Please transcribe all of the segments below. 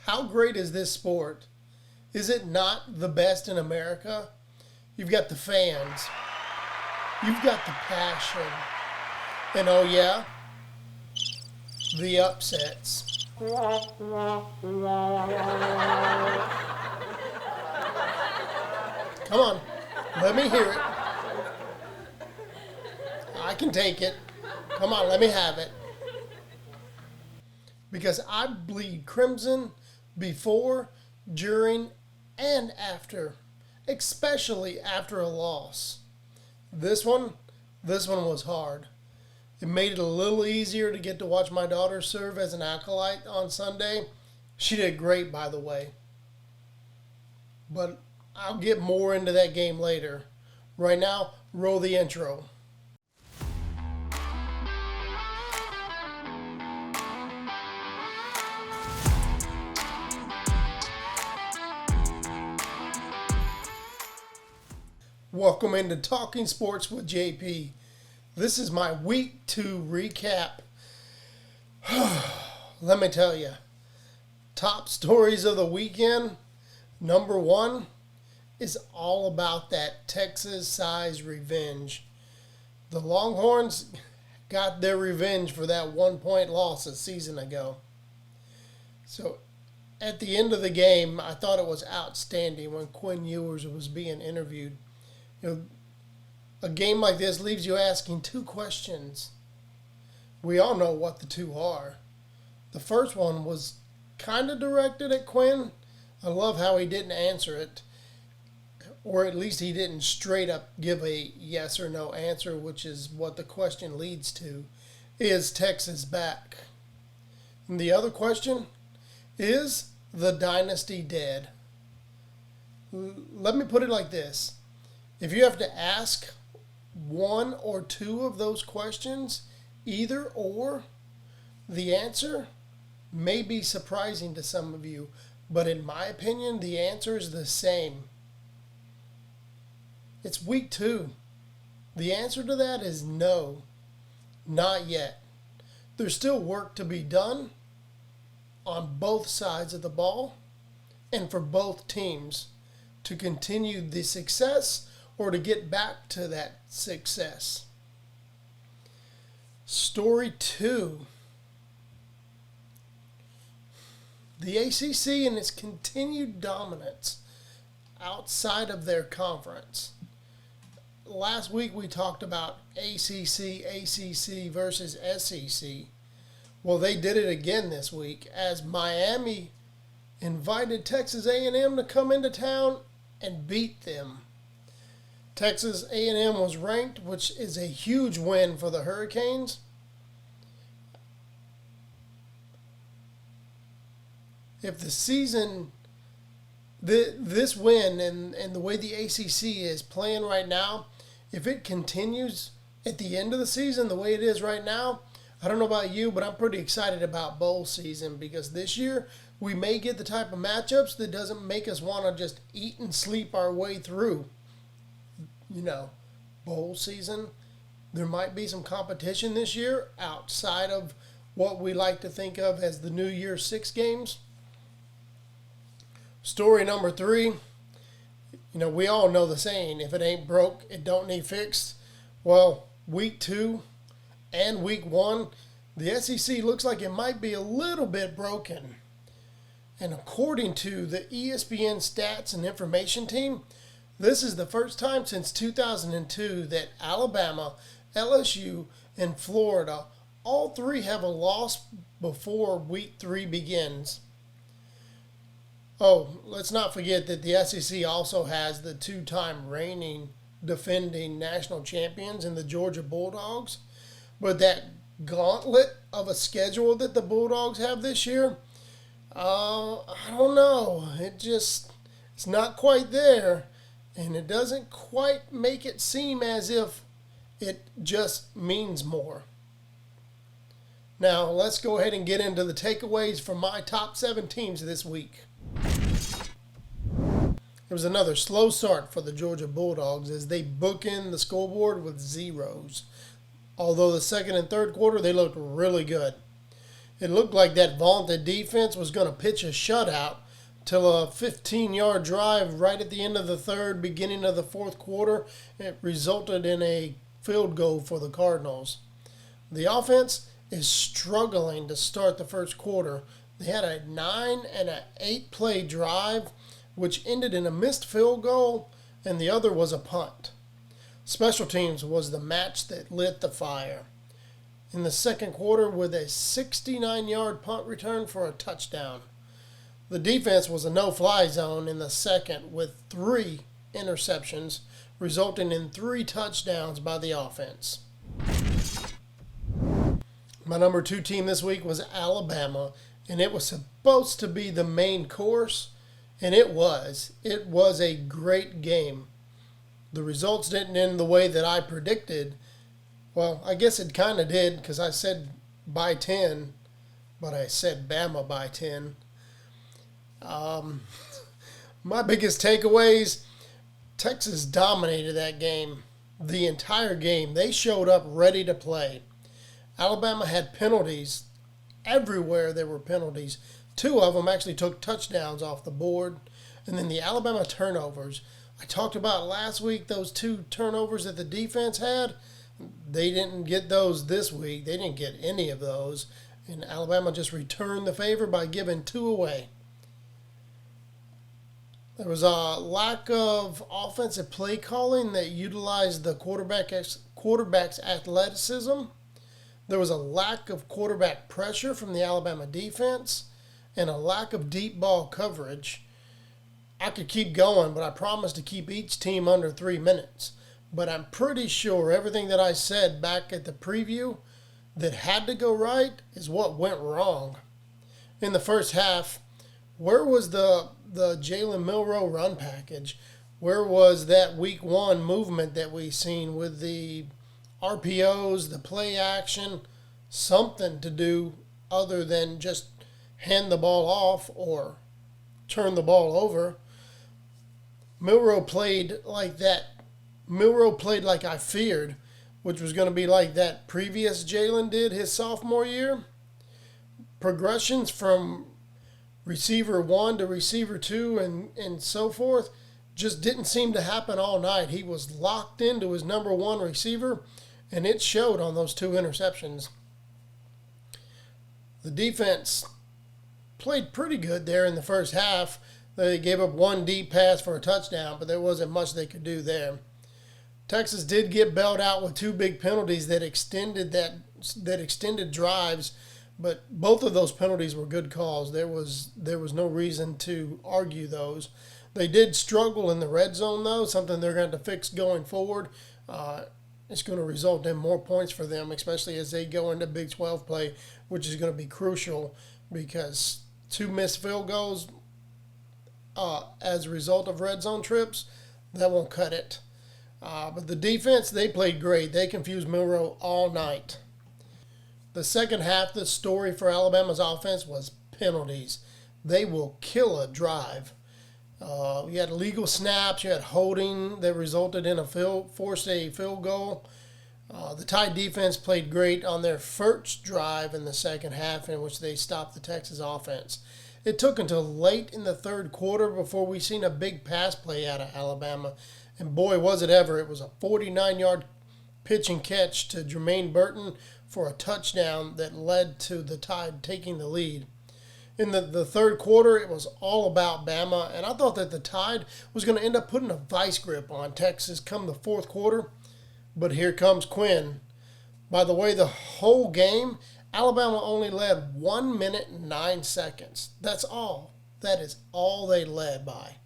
How great is this sport? Is it not the best in America? You've got the fans. You've got the passion. And oh yeah, the upsets. Come on, let me hear it. I can take it. Come on, let me have it. Because I bleed crimson before, during, and after, especially after a loss. This one was hard. It made it a little easier to get to watch my daughter serve as an acolyte on Sunday. She did great, by the way. But I'll get more into that game later. Right now, roll the intro. Welcome into Talking Sports with JP. This is my Week 2 recap. Let me tell you, top stories of the weekend. Number one is all about that Texas-sized revenge. The Longhorns got their revenge for that 1-point loss a season ago. So at the end of the game, I thought it was outstanding when Quinn Ewers was being interviewed. You know, a game like this leaves you asking two questions. We all know what the two are. The first one was kind of directed at Quinn. I love how he didn't answer it, or at least he didn't straight up give a yes or no answer, which is what the question leads to. Is Texas back? And the other question, is the dynasty dead? Let me put it like this. If you have to ask one or two of those questions, either or, the answer may be surprising to some of you, but in my opinion, the answer is the same. It's week 2. The answer to that is no, not yet. There's still work to be done on both sides of the ball and for both teams to continue the success or to get back to that success. Story 2. The ACC and its continued dominance outside of their conference. Last week we talked about ACC versus SEC. Well, they did it again this week as Miami invited Texas A&M to come into town and beat them. Texas A&M was ranked, which is a huge win for the Hurricanes. If the season, this win and the way the ACC is playing right now, if it continues at the end of the season the way it is right now, I don't know about you, but I'm pretty excited about bowl season because this year we may get the type of matchups that doesn't make us want to just eat and sleep our way through. You know, bowl season. There might be some competition this year outside of what we like to think of as the New Year's 6 games. Story number 3. You know, we all know the saying, if it ain't broke, it don't need fixed. Well, week 2 and week 1, the SEC looks like it might be a little bit broken. And according to the ESPN stats and information team, this is the first time since 2002 that Alabama, LSU, and Florida, all three have a loss before week 3 begins. Oh, let's not forget that the SEC also has the 2-time reigning defending national champions in the Georgia Bulldogs. But that gauntlet of a schedule that the Bulldogs have this year, I don't know. It's not quite there. And it doesn't quite make it seem as if it just means more. Now, let's go ahead and get into the takeaways from my top 7 teams this week. It was another slow start for the Georgia Bulldogs as they bookend the scoreboard with zeros. Although the second and third quarter, they looked really good. It looked like that vaunted defense was going to pitch a shutout till a 15-yard drive right at the end of the third, beginning of the fourth quarter. It resulted in a field goal for the Cardinals. The offense is struggling to start the first quarter. They had a 9 and an 8 play drive, which ended in a missed field goal, and the other was a punt. Special teams was the match that lit the fire. In the second quarter, with a 69-yard punt return for a touchdown. The defense was a no-fly zone in the second with 3 interceptions, resulting in 3 touchdowns by the offense. My number 2 team this week was Alabama, and it was supposed to be the main course, and it was. It was a great game. The results didn't end the way that I predicted. Well, I guess it kind of did because I said by 10, but I said Bama by 10. My biggest takeaways, Texas dominated that game. The entire game. They showed up ready to play. Alabama had penalties. Everywhere there were penalties. 2 of them actually took touchdowns off the board. And then the Alabama turnovers. I talked about last week those 2 turnovers that the defense had. They didn't get those this week. They didn't get any of those. And Alabama just returned the favor by giving 2 away. There was a lack of offensive play calling that utilized the quarterback's athleticism. There was a lack of quarterback pressure from the Alabama defense and a lack of deep ball coverage. I could keep going, but I promised to keep each team under 3 minutes. But I'm pretty sure everything that I said back at the preview that had to go right is what went wrong. In the first half, where was the Jalen Milroe run package? Where was that week 1 movement that we seen with the RPOs, the play action, something to do other than just hand the ball off or turn the ball over? Milroe played like that. Milroe played like I feared, which was going to be like that previous Jalen did his sophomore year. Progressions from receiver 1 to receiver 2 and so forth just didn't seem to happen all night. He was locked into his number 1 receiver, and it showed on those 2 interceptions. The defense played pretty good there in the first half. They gave up 1 deep pass for a touchdown, but there wasn't much they could do there. Texas did get bailed out with 2 big penalties that extended drives, but both of those penalties were good calls. There was no reason to argue those. They did struggle in the red zone, though, something they're going to fix going forward. It's going to result in more points for them, especially as they go into Big 12 play, which is going to be crucial because 2 missed field goals as a result of red zone trips, that won't cut it. But the defense, they played great. They confused Milroe all night. The second half, the story for Alabama's offense was penalties. They will kill a drive. You had illegal snaps. You had holding that resulted in forced a field goal. The Tide defense played great on their first drive in the second half in which they stopped the Texas offense. It took until late in the third quarter before we seen a big pass play out of Alabama. And boy, was it ever. It was a 49-yard pitch and catch to Jermaine Burton for a touchdown that led to the Tide taking the lead. In the third quarter, it was all about Bama, and I thought that the Tide was going to end up putting a vice grip on Texas come the fourth quarter. But here comes Quinn. By the way, the whole game, Alabama only led 1 minute and 9 seconds. That's all. That is all they led by.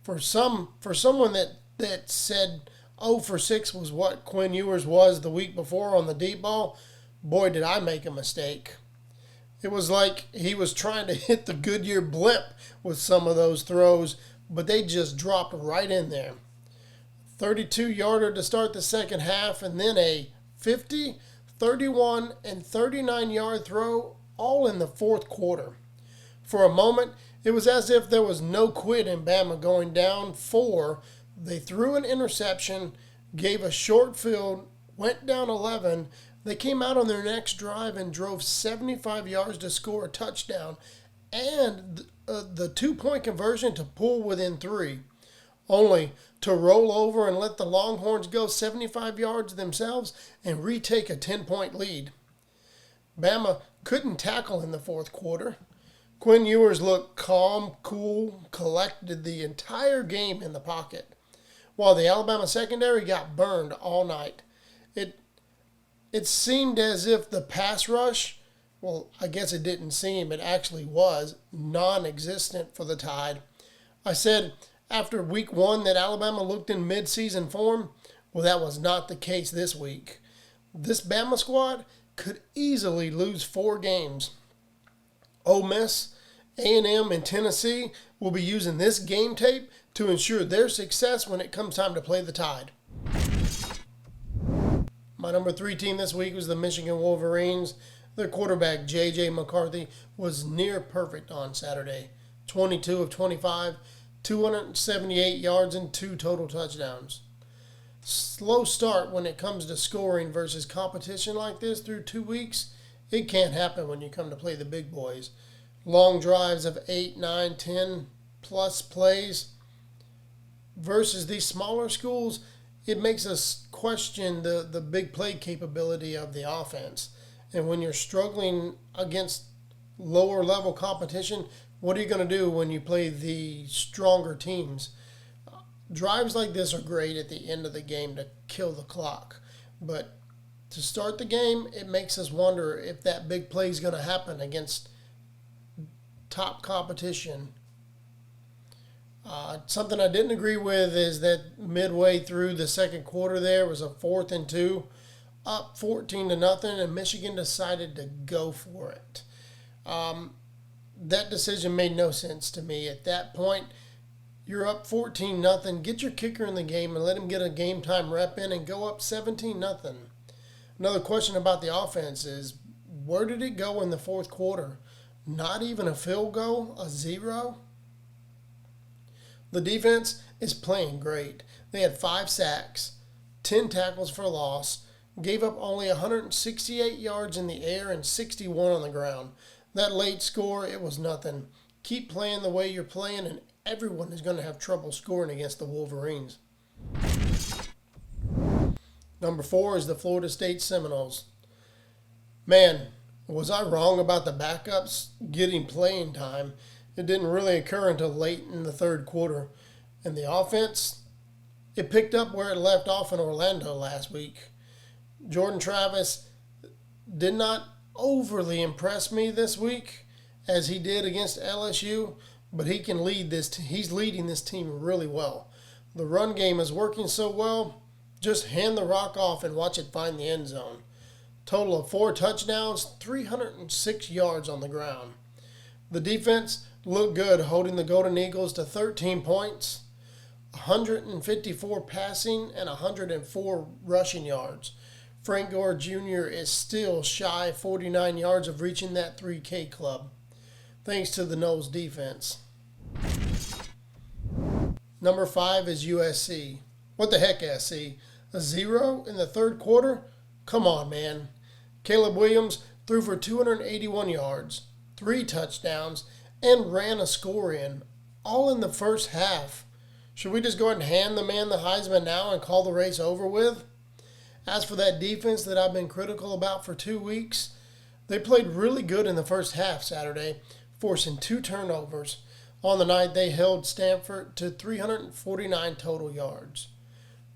For someone that said 0 for 6 was what Quinn Ewers was the week before on the deep ball, boy, did I make a mistake. It was like he was trying to hit the Goodyear blimp with some of those throws, but they just dropped right in there. 32-yarder to start the second half, and then a 50, 31, and 39-yard throw all in the fourth quarter. For a moment, it was as if there was no quit in Bama going down 4. They threw an interception, gave a short field, went down 11, They came out on their next drive and drove 75 yards to score a touchdown and the 2-point conversion to pull within 3, only to roll over and let the Longhorns go 75 yards themselves and retake a 10-point lead. Bama couldn't tackle in the fourth quarter. Quinn Ewers looked calm, cool, collected the entire game in the pocket, while the Alabama secondary got burned all night. It seemed as if the pass rush, well, I guess it didn't seem, it actually was non-existent for the Tide. I said after week 1 that Alabama looked in mid-season form. Well, that was not the case this week. This Bama squad could easily lose 4 games. Ole Miss, A&M, and Tennessee will be using this game tape to ensure their success when it comes time to play the Tide. My number 3 team this week was the Michigan Wolverines. Their quarterback, J.J. McCarthy, was near perfect on Saturday. 22 of 25, 278 yards, and 2 total touchdowns. Slow start when it comes to scoring versus competition like this through 2 weeks. It can't happen when you come to play the big boys. Long drives of 8, 9, 10 plus plays versus these smaller schools, it makes us question the big play capability of the offense. And when you're struggling against lower level competition, what are you going to do when you play the stronger teams? Drives like this are great at the end of the game to kill the clock. But to start the game, it makes us wonder if that big play is going to happen against top competition. Something I didn't agree with is that midway through the second quarter there was a 4th and 2, up 14-0, and Michigan decided to go for it. That decision made no sense to me. At that point, you're up 14-0. Get your kicker in the game and let him get a game time rep in and go up 17-0. Another question about the offense is, where did it go in the fourth quarter? Not even a field goal? A 0? The defense is playing great. They had 5 sacks, 10 tackles for loss, gave up only 168 yards in the air and 61 on the ground. That late score, it was nothing. Keep playing the way you're playing, and everyone is going to have trouble scoring against the Wolverines. Number 4 is the Florida State Seminoles. Man, was I wrong about the backups getting playing time? It didn't really occur until late in the third quarter. And the offense, it picked up where it left off in Orlando last week. Jordan Travis did not overly impress me this week as he did against LSU, but he can lead this. He's leading this team really well. The run game is working so well, just hand the rock off and watch it find the end zone. Total of 4 touchdowns, 306 yards on the ground. The defense looked good, holding the Golden Eagles to 13 points, 154 passing, and 104 rushing yards. Frank Gore Jr. is still shy 49 yards of reaching that 3K club, thanks to the Noles defense. Number 5 is USC. What the heck, SC? A 0 in the third quarter? Come on, man. Caleb Williams threw for 281 yards, 3 touchdowns, and ran a score in, all in the first half. Should we just go ahead and hand the man the Heisman now and call the race over with? As for that defense that I've been critical about for 2 weeks, they played really good in the first half Saturday, forcing 2 turnovers. On the night, they held Stanford to 349 total yards.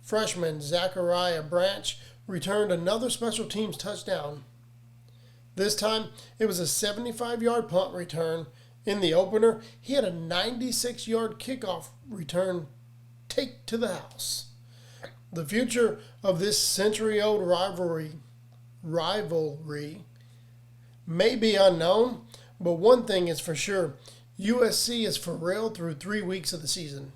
Freshman Zachariah Branch returned another special teams touchdown. This time, it was a 75-yard punt return. In the opener, he had a 96-yard kickoff return take to the house. The future of this century-old rivalry may be unknown, but one thing is for sure, USC is for real through 3 weeks of the season.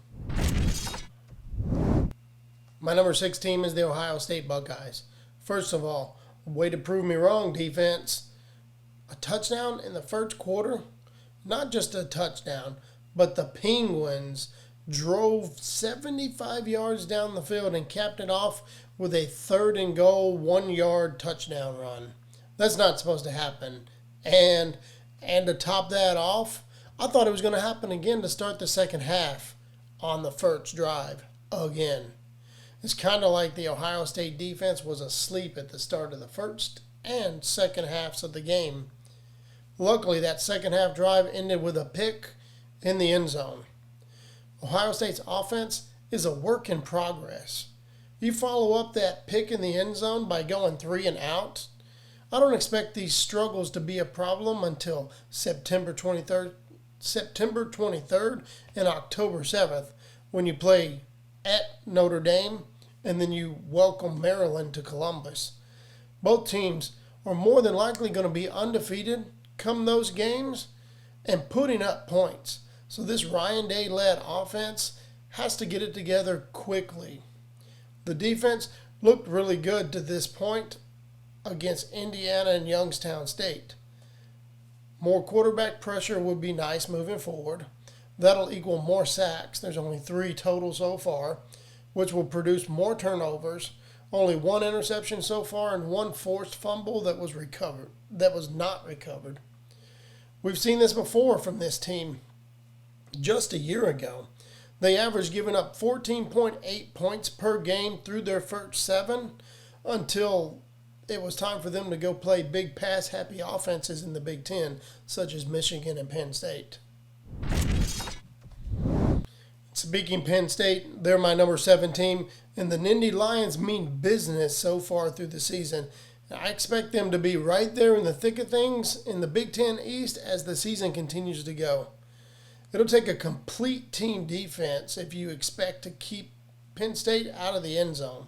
My number 6 team is the Ohio State Buckeyes. First of all, way to prove me wrong, defense. A touchdown in the first quarter? Not just a touchdown, but the Penguins drove 75 yards down the field and capped it off with a 3rd and goal, 1-yard touchdown run. That's not supposed to happen. And to top that off, I thought it was going to happen again to start the second half on the first drive again. It's kind of like the Ohio State defense was asleep at the start of the first and second halves of the game. Luckily, that second half drive ended with a pick in the end zone. Ohio State's offense is a work in progress. You follow up that pick in the end zone by going 3 and out. I don't expect these struggles to be a problem until September 23rd and October 7th when you play at Notre Dame and then you welcome Maryland to Columbus. Both teams are more than likely going to be undefeated come those games and putting up points. So this Ryan Day-led offense has to get it together quickly. The defense looked really good to this point against Indiana and Youngstown State. More quarterback pressure would be nice moving forward. That'll equal more sacks. There's only 3 total so far, which will produce more turnovers. Only 1 interception so far and 1 forced fumble that was not recovered. We've seen this before from this team. Just a year ago, they averaged giving up 14.8 points per game through their first 7 until it was time for them to go play big pass-happy offenses in the Big Ten, such as Michigan and Penn State. Speaking Penn State, they're my number 7 team, and the Nittany Lions mean business so far through the season. I expect them to be right there in the thick of things in the Big Ten East as the season continues to go. It'll take a complete team defense if you expect to keep Penn State out of the end zone.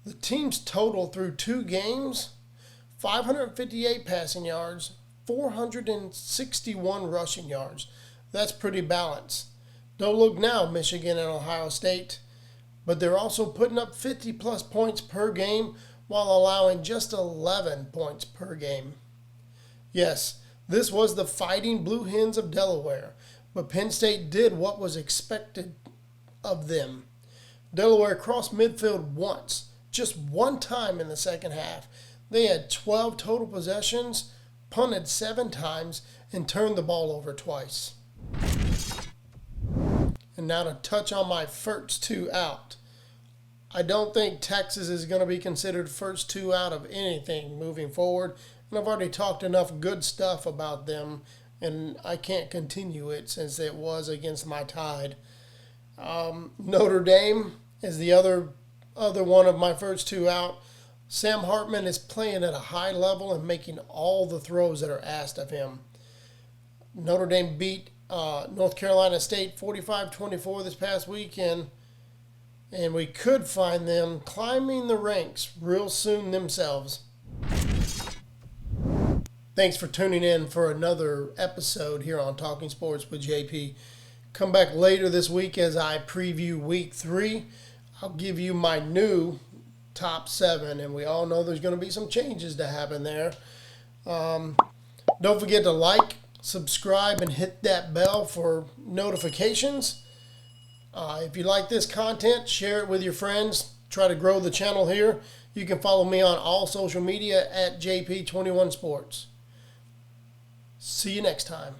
The team's total through 2 games, 558 passing yards, 461 rushing yards. That's pretty balanced. Don't look now, Michigan and Ohio State, but they're also putting up 50-plus points per game while allowing just 11 points per game. Yes, this was the Fighting Blue Hens of Delaware, but Penn State did what was expected of them. Delaware crossed midfield once, just 1 time in the second half. They had 12 total possessions, punted 7 times, and turned the ball over twice. And now to touch on my first 2 out. I don't think Texas is going to be considered first 2 out of anything moving forward. And I've already talked enough good stuff about them, and I can't continue it since it was against my Tide. Notre Dame is the other one of my first 2 out. Sam Hartman is playing at a high level and making all the throws that are asked of him. Notre Dame beat North Carolina State 45-24 this past weekend, and we could find them climbing the ranks real soon themselves. Thanks for tuning in for another episode here on Talking Sports with JP. Come back later this week as I preview Week 3. I'll give you my new top 7, and we all know there's going to be some changes to happen there. Don't forget to like, subscribe, and hit that bell for notifications. If you like this content, share it with your friends. Try to grow the channel here. You can follow me on all social media at JP21Sports. See you next time.